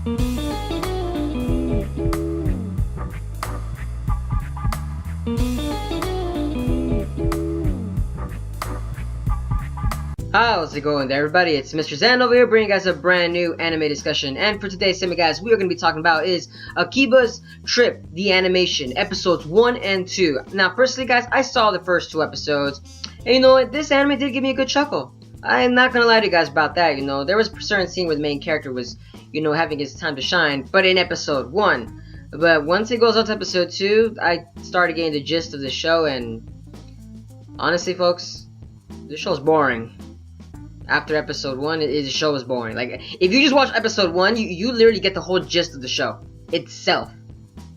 How's it going there, everybody? It's Mr. Zan over here bringing you guys a brand new anime discussion. And for today's anime, guys, we are going to be talking about is Akiba's Trip, the animation, episodes 1 and 2. Now, personally, guys, I saw the first 2 episodes. And you know what? This anime did give me a good chuckle. I'm not going to lie to you guys about that, you know. There was a certain scene where the main character was, you know, having his time to shine, but in episode 1. But once it goes on to episode 2, I started getting the gist of the show, and honestly, folks, this show's boring. After episode 1, the show was boring. Like, if you just watch episode 1, you literally get the whole gist of the show itself.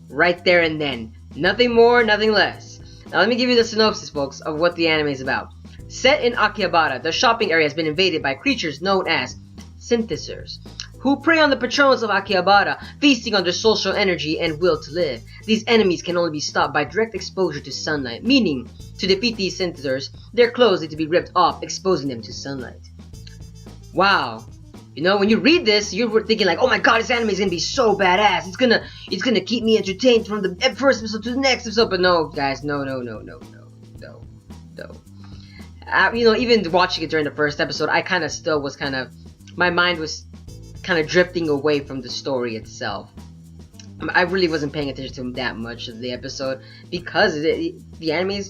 Right there and then. Nothing more, nothing less. Now, let me give you the synopsis, folks, of what the anime is about. Set in Akiba, the shopping area has been invaded by creatures known as synthesizers, who prey on the patrons of Akiba, feasting on their social energy and will to live. These enemies can only be stopped by direct exposure to sunlight, meaning, to defeat these synthesizers, their clothes need to be ripped off, exposing them to sunlight. Wow. You know, when you read this, you're thinking like, oh my god, this anime is gonna be so badass. It's gonna keep me entertained from the first episode to the next episode. But no, guys, no. You know, even watching it during the first episode, I kind of still was my mind was kind of drifting away from the story itself. I really wasn't paying attention to that much of the episode because the anime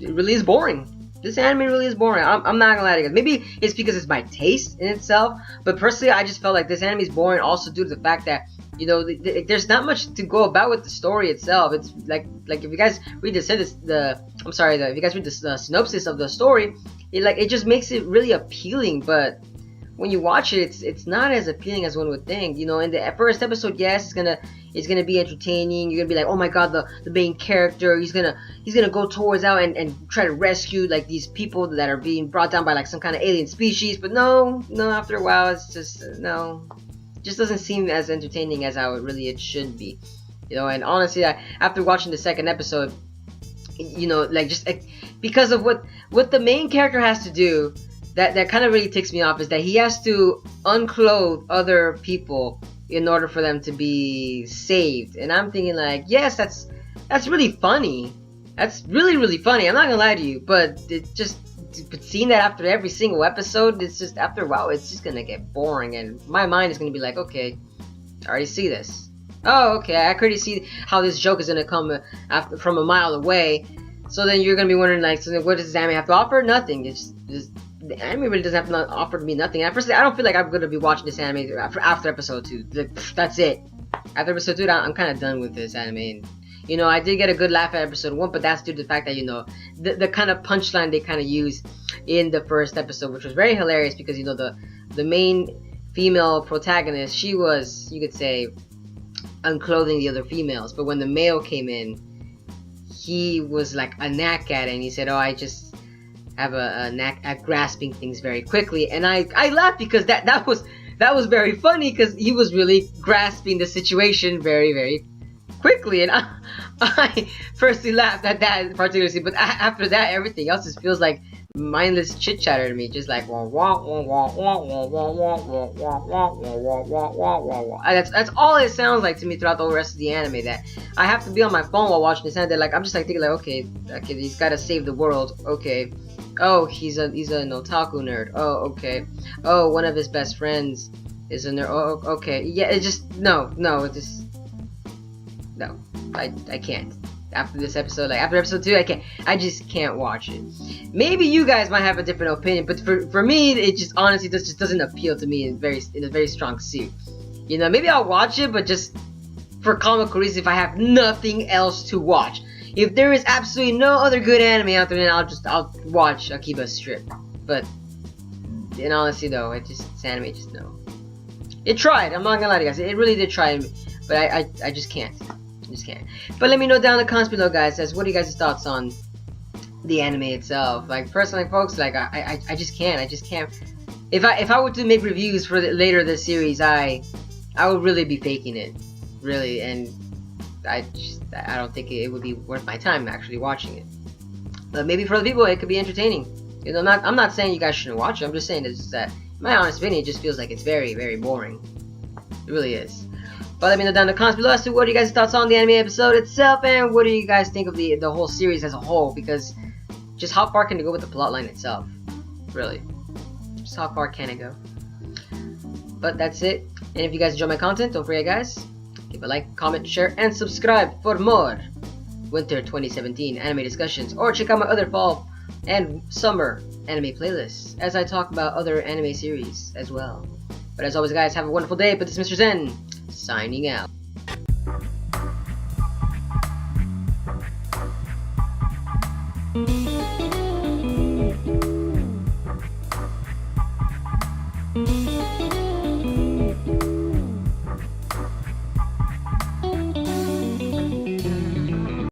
really is boring. This anime really is boring. I'm not gonna lie to you guys. Maybe it's because it's my taste in itself, but personally, I just felt like this anime is boring also due to the fact that, you know, there's not much to go about with the story itself. It's like if you guys read if you guys read the synopsis of the story, it just makes it really appealing, but when you watch it, it's not as appealing as one would think. You know, in the first episode, yes, it's gonna be entertaining. You're gonna be like, oh my god, the main character, he's gonna go towards out and try to rescue like these people that are being brought down by like some kind of alien species. But no, after a while, it's just just doesn't seem as entertaining as how it should be. You know, and honestly, after watching the second episode, you know, because of what the main character has to do. That kind of really ticks me off is that he has to unclothe other people in order for them to be saved. And I'm thinking like, yes, that's really funny. That's really funny. I'm not gonna lie to you, but seeing that after every single episode, it's just after a while, it's just gonna get boring, and my mind is gonna be like, okay, I already see this. Oh, okay, I already see how this joke is gonna come from a mile away. So then you're gonna be wondering like, so what does this anime have to offer? Nothing. It's just the anime really doesn't have to offer me nothing. And personally, I don't feel like I'm gonna be watching this anime after episode 2. That's it. After episode 2, I'm kind of done with this anime. And, you know, I did get a good laugh at episode 1, but that's due to the fact that, you know, the kind of punchline they kind of used in the first episode, which was very hilarious because, you know, the main female protagonist, she was, you could say, unclothing the other females. But when the male came in, he was like a knack at it, and he said, oh, I just have a knack at grasping things very quickly. And I laughed because that was very funny because he was really grasping the situation very quickly, and I personally laughed at that particular scene. But after that, everything else just feels like mindless chit chatter to me, just like that's all it sounds like to me throughout the whole rest of the anime. That I have to be on my phone while watching this, and like I'm just like thinking like, okay, he's got to save the world. Okay, oh, he's an otaku nerd. Oh, okay. Oh, one of his best friends is a nerd. Oh, okay. Yeah, it just no, I can't. After this episode, like after episode 2, I just can't watch it. Maybe you guys might have a different opinion, but for me, it just honestly just doesn't appeal to me in a very strong suit. You know, maybe I'll watch it, but just for comical reasons if I have nothing else to watch. If there is absolutely no other good anime out there, then I'll watch Akiba's Trip. But in honesty though, this anime just no. It tried, I'm not gonna lie to you guys, it really did try, but I just can't. But let me know down in the comments below, guys, as what are you guys' thoughts on the anime itself. Like personally, folks, like I just can't. If I were to make reviews for later this series, I would really be faking it, really, and I don't think it would be worth my time actually watching it. But maybe for other people, it could be entertaining. You know, I'm not saying you guys shouldn't watch it. I'm just saying it's that, in my honest opinion, it just feels like it's very, very boring. It really is. But let me know down in the comments below as to what are you guys' thoughts on the anime episode itself, and what do you guys think of the whole series as a whole, because just how far can it go with the plotline itself? Really. Just how far can it go? But that's it. And if you guys enjoy my content, don't forget guys, give a like, comment, share, and subscribe for more Winter 2017 anime discussions, or check out my other fall and summer anime playlists as I talk about other anime series as well. But as always guys, have a wonderful day. But this is Mr. Zen, signing out.